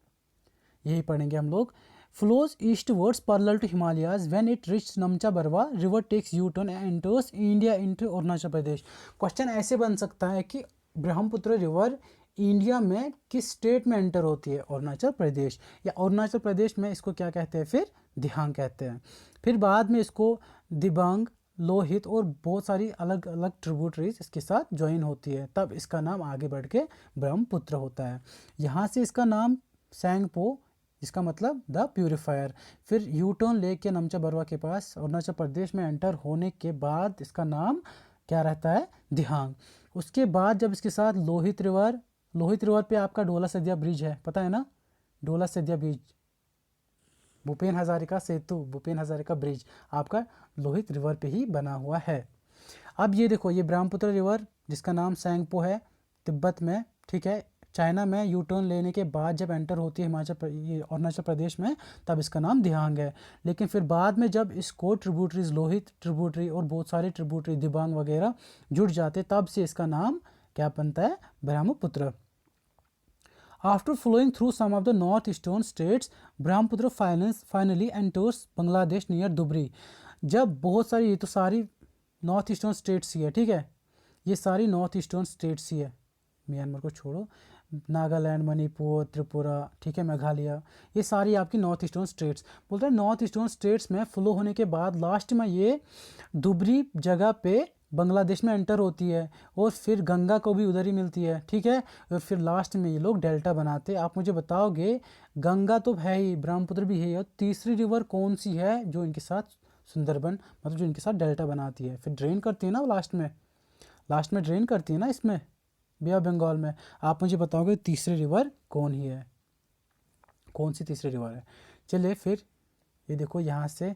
यही पढ़ेंगे हम लोग। flows eastwards parallel to Himalayas. When it reaches Namcha Barwa, river takes U-turn and enters India into Arunachal Pradesh. Question ऐसे बन सकता है कि ब्रह्मपुत्र रिवर इंडिया में किस स्टेट में एंटर होती है? अरुणाचल प्रदेश। या अरुणाचल प्रदेश में इसको क्या कहते हैं? फिर दिहांग कहते हैं। फिर बाद में इसको दिबांग, लोहित और बहुत सारी अलग अलग ट्रिब्यूटरीज इसके साथ ज्वाइन होती है, तब इसका नाम आगे बढ़ के ब्रह्मपुत्र होता है। यहाँ से इसका नाम सैंगपो, इसका मतलब द प्यूरिफायर। फिर यू टर्न लेके नमचा बरवा के पास अरुणाचल प्रदेश में एंटर होने के बाद इसका नाम क्या रहता है? दिहांग। उसके बाद जब इसके साथ लोहित रिवर पे आपका डोला सदिया ब्रिज है, पता है ना? डोला सदिया ब्रिज, भूपेन हजारिका सेतु, भूपेन हजारिका ब्रिज आपका लोहित रिवर पे ही बना हुआ है। अब ये देखो, ये ब्रह्मपुत्र रिवर जिसका नाम सैंगपो है तिब्बत में, ठीक है, चाइना में यू टर्न लेने के बाद जब एंटर होती है ये अरुणाचल प्रदेश में, तब इसका नाम दिहांग है। लेकिन फिर बाद में जब इसको ट्रिब्यूटरीज, लोहित ट्रिब्यूटरी और बहुत सारे ट्रिब्यूटरी दिबांग वगैरह जुड़ जाते, तब से इसका नाम क्या बनता है? Brahmaputra. After flowing through some of the northeastern states, Brahmaputra finally enters Bangladesh near Dhubri. जब बहुत सारी, ये तो सारी नॉर्थ ईस्टर्न स्टेट्स ही है, ठीक है, ये सारी नॉर्थ ईस्टर्न स्टेट्स ही है, म्यांमार को छोड़ो, नागालैंड, मणिपुर, त्रिपुरा, ठीक है, मेघालय, ये सारी आपकी नॉर्थ ईस्टर्न स्टेट्स। बोलते हैं नॉर्थ ईस्टर्न स्टेट्स में फ्लो होने के बाद लास्ट में ये धुबरी जगह पे बांग्लादेश में एंटर होती है, और फिर गंगा को भी उधर ही मिलती है, ठीक है। और फिर लास्ट में ये लोग डेल्टा बनाते हैं। आप मुझे बताओगे, गंगा तो है ही, ब्रह्मपुत्र भी है, और तीसरी रिवर कौन सी है जो इनके साथ सुंदरबन, मतलब जो इनके साथ डेल्टा बनाती है, फिर ड्रेन करती है ना लास्ट में ड्रेन करती है ना इसमें, बे ऑफ बंगाल में। आप मुझे बताओगे तीसरी रिवर कौन ही है, कौन सी तीसरी रिवर है? चलिए फिर ये देखो, यहाँ से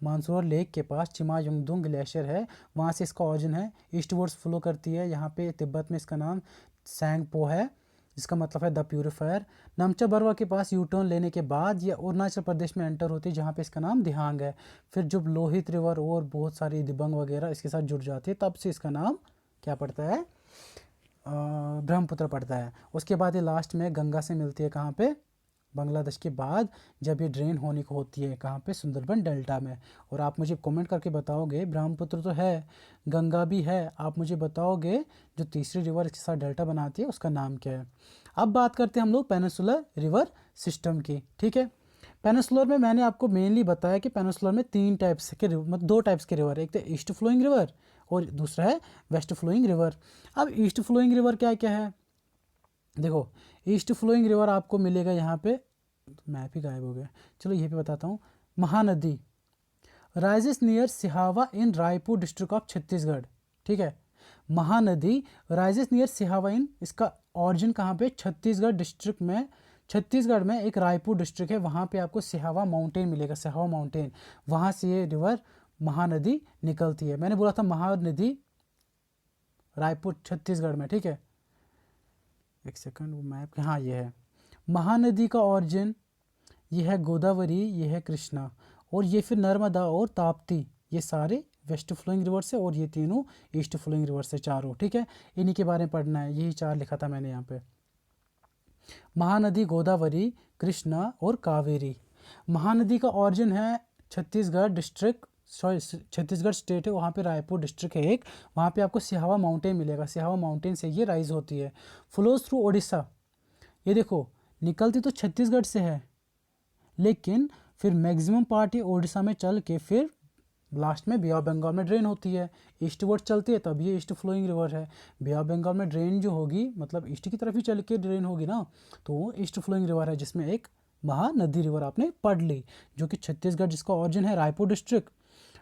मानसरोवर लेक के पास चिमायुंगदुंग ग्लेशियर है, वहाँ से इसका ओरिजिन है, ईस्ट वर्ड्स फ्लो करती है। यहाँ पे तिब्बत में इसका नाम सैंगपो है, जिसका मतलब है द प्यूरीफायर। नमचा बरवा के पास यू टर्न लेने के बाद ये अरुणाचल प्रदेश में एंटर होती है, जहाँ पे इसका नाम दिहांग है। फिर जब लोहित रिवर और बहुत सारी दिबांग वगैरह इसके साथ जुड़ जाती है, तब से इसका नाम क्या पड़ता है, ब्रह्मपुत्र पड़ता है। उसके बाद ये लास्ट में गंगा से मिलती है कहाँ पे, बांग्लादेश के बाद, जब ये ड्रेन होने को होती है कहाँ पे, सुंदरबन डेल्टा में। और आप मुझे कमेंट करके बताओगे, ब्रह्मपुत्र तो है, गंगा भी है, आप मुझे बताओगे जो तीसरी रिवर इसके साथ डेल्टा बनाती है उसका नाम क्या है। अब बात करते हैं हम लोग पेनिनसुलर रिवर सिस्टम की, ठीक है। पेनिनसुलर में मैंने आपको मेनली बताया कि पेनिनसुलर में 3 टाइप्स के मतलब 2 टाइप्स के रिवर, एक तो ईस्ट फ्लोइंग रिवर और दूसरा है वेस्ट फ्लोइंग रिवर। अब ईस्ट फ्लोइंग रिवर क्या क्या है, देखो ईस्ट फ्लोइंग रिवर आपको मिलेगा यहाँ पे, मैप ही गायब हो गया, चलो ये भी बताता हूँ। Mahanadi rises near Sihawa in Raipur district of Chhattisgarh, ठीक है। महानदी राइजेस नियर सिहावा इन, इसका ऑरिजिन कहाँ पे, छत्तीसगढ़ डिस्ट्रिक्ट में, छत्तीसगढ़ में एक रायपुर डिस्ट्रिक्ट है, वहाँ पे आपको सिहावा माउंटेन मिलेगा, सिहावा माउंटेन, वहाँ से ये रिवर महानदी निकलती है। मैंने बोला था महानदी रायपुर छत्तीसगढ़ में, ठीक है। एक सेकंड, वो मैप, हाँ ये है महानदी का ऑरिजिन, ये है गोदावरी, ये है कृष्णा, और ये फिर नर्मदा और ताप्ती, ये सारे वेस्ट फ्लोइंग रिवर से, और ये तीनों ईस्ट फ्लोइंग रिवर से, चारों, ठीक है। इन्हीं के बारे में पढ़ना है, यही 4 लिखा था मैंने यहाँ पे, महानदी, गोदावरी, कृष्णा और कावेरी। महानदी का ऑरिजिन है Chhattisgarh district, sorry Chhattisgarh state है, वहाँ पे रायपुर डिस्ट्रिक्ट है एक, वहाँ पे आपको सिहावा माउंटेन मिलेगा, सिहावा माउंटेन से ये राइज होती है। फ्लोज थ्रू ओडिशा, ये देखो निकलती तो छत्तीसगढ़ से है, लेकिन फिर मैक्सिमम पार्ट ये ओडिशा में चल के फिर लास्ट में बे ऑफ बंगाल में ड्रेन होती है, ईस्ट वर्ड चलती है, तब ये ईस्ट फ्लोइंग रिवर है। बे ऑफ बंगाल में ड्रेन जो होगी, मतलब ईस्ट की तरफ ही चल के ड्रेन होगी ना, तो वो ईस्ट फ्लोइंग रिवर है, जिसमें एक महानदी रिवर आपने पढ़ ली, जो कि छत्तीसगढ़, जिसका ऑरिजिन है रायपुर डिस्ट्रिक्ट,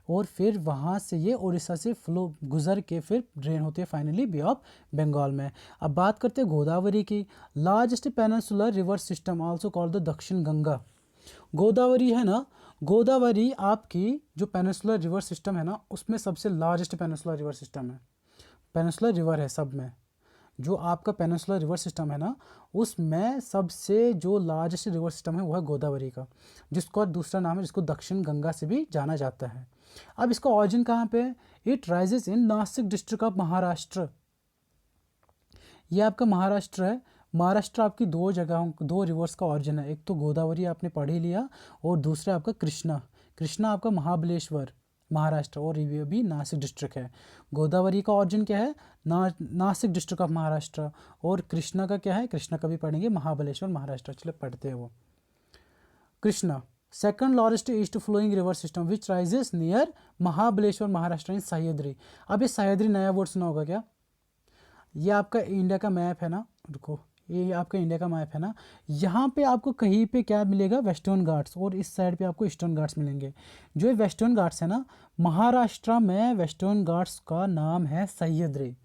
और फिर वहाँ से ये उड़ीसा से फ्लो गुजर के फिर ड्रेन होती है फाइनली बे ऑफ बंगाल में। अब बात करते हैं गोदावरी की, largest peninsular river system also called the दक्षिण गंगा। गोदावरी है ना, गोदावरी आपकी जो पेनिनसुलर रिवर सिस्टम है ना, उसमें सबसे लार्जेस्ट पेनिनसुलर रिवर सिस्टम है, पेनिनसुलर रिवर है सब में, जो आपका पेनिनसुलर रिवर सिस्टम है ना, उसमें सबसे जो लार्जेस्ट रिवर सिस्टम है वो है गोदावरी का, जिसको दूसरा नाम है, जिसको दक्षिण गंगा से भी जाना जाता है। अब इसका ऑरिजिन कहाँ पे है, it rises in Nashik district of Maharashtra, ये आपका महाराष्ट्र है। महाराष्ट्र आपकी 2 जगहों, 2 रिवर्स का ऑरिजिन है, एक तो गोदावरी आपने पढ़ ही लिया, और दूसरा आपका कृष्णा, कृष्णा आपका महाबलेश्वर महाराष्ट्र, और ये भी नासिक डिस्ट्रिक्ट है। गोदावरी का ऑरिजिन क्या है, नासिक डिस्ट्रिक्ट ऑफ महाराष्ट्र, और कृष्णा का क्या है, कृष्णा का भी पढ़ेंगे महाबलेश्वर महाराष्ट्र, चलो पढ़ते हैं वो। Krishna second largest east flowing river system which rises near Mahabaleshwar Maharashtra in Sahyadri. अब ये सह्याद्री नया वर्ड सुना होगा क्या, ये आपका इंडिया का मैप है ना, रुको, ये आपका इंडिया का मैप है ना, यहाँ पे आपको कहीं पे क्या मिलेगा, वेस्टर्न घाट्स, और इस साइड पे आपको ईस्टर्न घाट्स मिलेंगे। जो ये वेस्टर्न घाट्स है ना, महाराष्ट्र में वेस्टर्न घाट्स का नाम है सह्याद्री,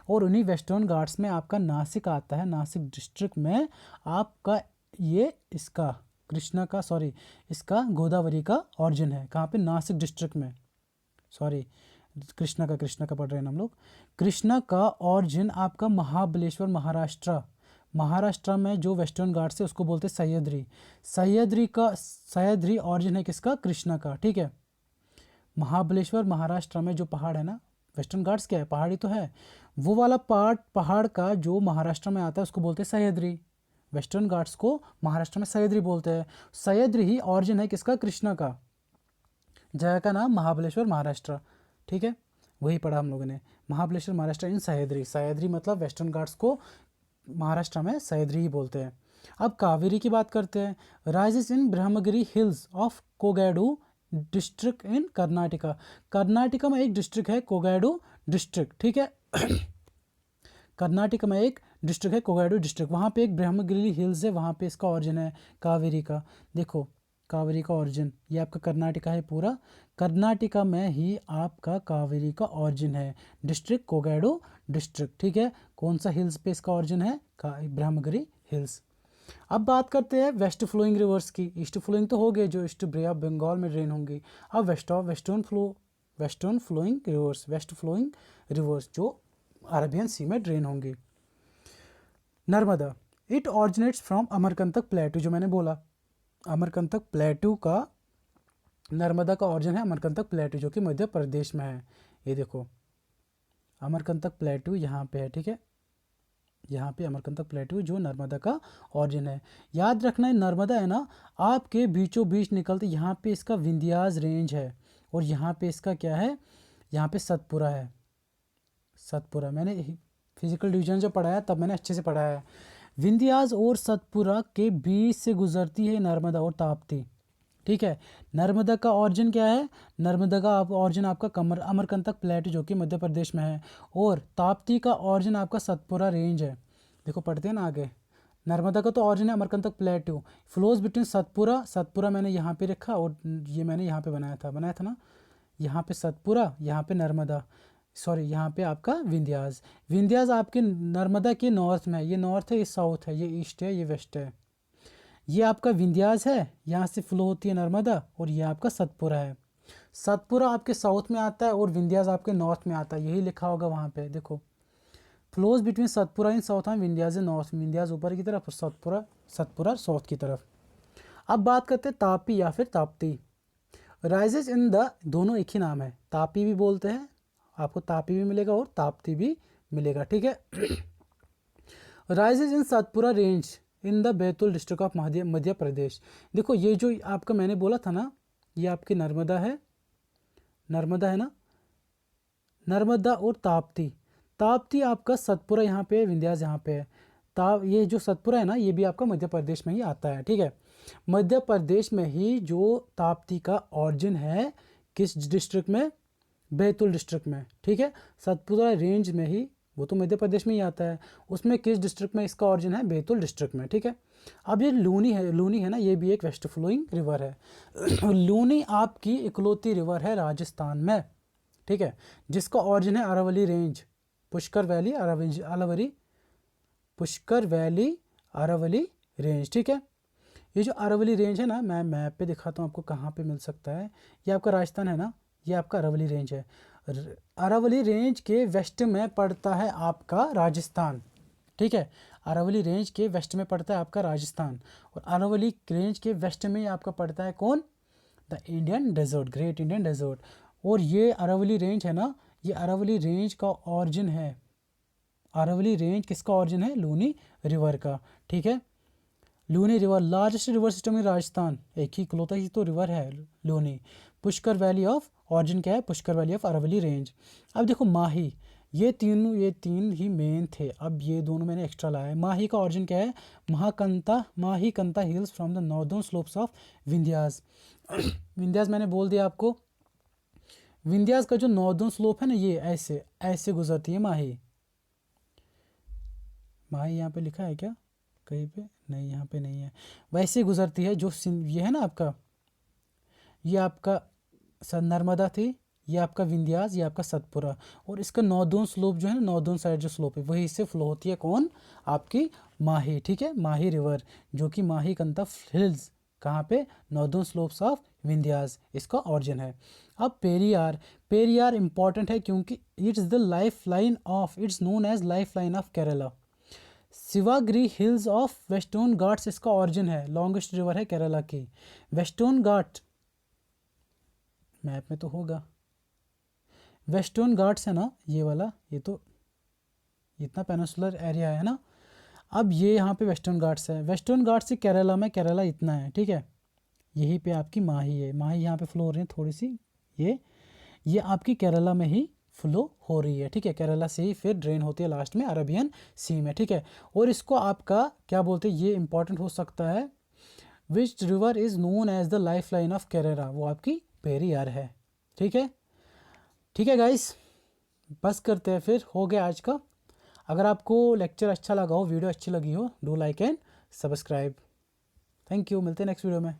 और उन्हीं वेस्टर्न घाट्स में आपका नासिक आता है, नासिक डिस्ट्रिक्ट में आपका ये इसका कृष्णा का, सॉरी इसका गोदावरी का ऑरिजिन है, कहाँ पे, नासिक डिस्ट्रिक्ट में, सॉरी कृष्णा का पढ़ रहे हैं हम लोग। कृष्णा का ऑरिजिन आपका महाबलेश्वर महाराष्ट्र, महाराष्ट्र में जो वेस्टर्न घाट्स है उसको बोलते हैं सह्याद्री, सह्याद्री ऑरिजिन है किसका, कृष्णा का, ठीक है। महाबलेश्वर महाराष्ट्र में जो पहाड़ है ना, वेस्टर्न घाट्स क्या है, पहाड़ी तो है, वो वाला पार्ट पहाड़ का जो महाराष्ट्र में आता है उसको बोलते हैं सह्याद्री, वेस्टर्न घाट्स को महाराष्ट्र में सह्याद्री बोलते हैं। सह्याद्री ही ऑरिजिन है किसका, कृष्णा का, जगह का नाम महाबलेश्वर महाराष्ट्र, ठीक है, वही पढ़ा हम लोगों ने, महाबलेश्वर महाराष्ट्र इन सह्याद्री, सह्याद्री मतलब वेस्टर्न घाट्स को महाराष्ट्र में सह्याद्री ही बोलते हैं। अब कावेरी की बात करते हैं, rises in Brahmagiri hills of Kodagu district in Karnataka, Karnataka में एक डिस्ट्रिक्ट है कोगैडू डिस्ट्रिक्ट, ठीक है कर्नाटक में एक डिस्ट्रिक्ट है कोगैडू डिस्ट्रिक्ट, वहाँ पे एक ब्रह्मगिरी हिल्स है, वहाँ पे इसका ऑरिजिन है कावेरी का। देखो कावेरी का ऑरिजिन, ये आपका कर्नाटका है पूरा, कर्नाटका में ही आपका कावेरी का ऑरिजिन है, डिस्ट्रिक्ट कोगैडू डिस्ट्रिक्ट, ठीक है। कौन सा हिल्स पे इसका ऑरिजिन है, ब्रह्मगिरी हिल्स। अब बात करते हैं वेस्ट फ्लोइंग रिवर्स की, ईस्ट फ्लोइंग तो हो गए जो ईस्ट बे ऑफ बंगाल में ड्रेन होंगी, अब वेस्टर्न फ्लोइंग रिवर्स जो अरबियन सी में ड्रेन होंगी। Narmada it originates from Amarkantak प्लेटू, जो मैंने बोला अमरकंटक प्लेटू का, नर्मदा का ऑरिजिन है अमरकंटक प्लेटू जो कि मध्य प्रदेश में है। ये देखो अमरकंटक प्लेटू यहाँ पे है, ठीक है, यहाँ पे अमरकंटक प्लेटू जो नर्मदा का ऑरिजिन है। याद रखना है नर्मदा है ना आपके बीचों बीच निकलते, यहाँ पे इसका विंध्यास रेंज है और यहाँ पे इसका क्या है, यहाँ पे सतपुरा है। सतपुरा मैंने फिजिकल डिवीजन जो पढ़ाया तब मैंने अच्छे से पढ़ाया है। विंध्यास और सतपुरा के बीच से गुजरती है नर्मदा और ताप्ती, ठीक है। नर्मदा का ऑरिजिन क्या है, नर्मदा का ऑरिजिन आपका अमरकंटक प्लेटू जो कि मध्य प्रदेश में है, और ताप्ती का ऑरिजिन आपका सतपुरा रेंज है। देखो पढ़ते हैं ना आगे, नर्मदा का तो ऑरिजिन है अमरकंटक प्लेटू, फ्लोज बिटवीन सतपुरा, सतपुरा मैंने यहाँ पे रखा और ये मैंने यहाँ पे बनाया था ना, यहाँ पे सतपुरा, यहाँ पे नर्मदा, सॉरी यहाँ पे आपका विंध्यास। विंध्यास आपके नर्मदा के नॉर्थ में है, ये नॉर्थ है, ये साउथ है, ये ईस्ट है, ये वेस्ट है। ये आपका विंध्यास है, यहाँ से फ्लो होती है नर्मदा, और ये आपका सतपुरा है। सतपुरा आपके साउथ में आता है और विंध्यास आपके नॉर्थ में आता है, यही लिखा होगा वहाँ पे देखो, flows between Satpura in south and Vindhyas in north, Vindhyas ऊपर की तरफ और सतपुरा साउथ की तरफ। अब बात करते हैं तापी या फिर ताप्ती। राइजेज इन द, दोनों एक ही नाम है, तापी भी बोलते हैं, आपको तापी भी मिलेगा और ताप्ती भी मिलेगा, ठीक है। Rises in Satpura range in the Betul district of Madhya Pradesh. देखो ये जो आपका मैंने बोला था ना, ये आपकी नर्मदा है ना, नर्मदा और ताप्ती, ताप्ती आपका सतपुरा यहाँ पे है, विंध्यास यहाँ पे है। ये जो सतपुरा है ना ये भी आपका मध्य प्रदेश में ही आता है, ठीक है। मध्य प्रदेश में ही जो ताप्ती का ऑरिजिन है, किस डिस्ट्रिक्ट में, बैतूल डिस्ट्रिक्ट में, ठीक है। सतपुरा रेंज में ही, वो तो मध्य प्रदेश में ही आता है, उसमें किस डिस्ट्रिक्ट में इसका ऑरिजिन है, बैतूल डिस्ट्रिक्ट में, ठीक है। अब ये लूनी है ना, ये भी एक वेस्ट फ्लोइंग रिवर है। लूनी आपकी इकलौती रिवर है राजस्थान में, ठीक है, जिसका ऑरिजिन है Aravalli range, Pushkar valley Aravalli range, ठीक है। ये जो अरावली रेंज है ना, मैं मैप पे दिखाता हूँ आपको कहाँ पे मिल सकता है। ये आपका राजस्थान है ना, ये आपका अरावली रेंज है। अरावली रेंज के वेस्ट में पड़ता है आपका राजस्थान, ठीक है। अरावली रेंज के वेस्ट में पड़ता है आपका राजस्थान, और अरावली रेंज के वेस्ट में आपका पड़ता है कौन, the Indian desert, great Indian desert. और ये अरावली रेंज है ना, ये अरावली रेंज का ऑरिजिन है, अरावली रेंज किसका ऑरिजिन है, लूनी रिवर का, ठीक है। Luni river largest river system in Rajasthan, एक ही इकलौता ही तो रिवर है Luni. Pushkar valley of, origin क्या है, Pushkar valley of Aravalli range. अब देखो माही, ये तीन ही मेन थे, अब ये दोनों मैंने एक्स्ट्रा लाया है। माही का ऑरिजिन क्या है, Mahi Kanta hills from the northern slopes of Vindhyas. Vindhyas मैंने बोल दिया आपको, विंध्यास का जो नॉर्दर्न स्लोप है ना, ये ऐसे ऐसे गुजरती है माही। यहाँ पे लिखा है क्या कहीं पे, नहीं यहाँ पे नहीं है, वैसे गुजरती है। जो ये है ना आपका, ये आपका नर्मदा थी, ये आपका विंध्यास, ये आपका सतपुरा, और इसका नॉर्दर्न स्लोप जो है ना, नॉर्दर्न साइड जो स्लोप है वही से फ्लो होती है कौन, आपकी माही, ठीक है, माही रिवर, जो कि माही कंता हिल्स, कहाँ पे, नॉर्दर्न स्लोप्स ऑफ विंध्यास, इसका ऑरिजिन है। अब पेरियार इंपॉर्टेंट है क्योंकि it's the life line of, it's known as life line of Kerala. Shivagiri hills of Western Ghats इसका ऑरिजिन है, लॉन्गेस्ट रिवर है केरला की। वेस्टर्न घाट मैप में तो होगा, वेस्टर्न घाट्स है ना ये वाला, ये तो इतना पेनिनसुलर एरिया है ना। अब ये यहाँ पे वेस्टर्न घाट्स है, वेस्टर्न घाट से केरला में, केरला इतना है, ठीक है। यहीं पे आपकी माही है, माही यहाँ पे फ्लो हो रही है थोड़ी सी, ये आपकी केरला में ही फ्लो हो रही है, ठीक है। केरला से ही फिर ड्रेन होती है लास्ट में अरेबियन सी में, ठीक है। और इसको आपका क्या बोलते हैं, ये इंपॉर्टेंट हो सकता है, which river is known as the life line of Kerala, वो आपकी पेरियार है, ठीक है। ठीक है गाइस, बस करते हैं, फिर हो गया आज का। अगर आपको लेक्चर अच्छा लगा हो, वीडियो अच्छी लगी हो, do like and subscribe. Thank you, मिलते हैं नेक्स्ट वीडियो में।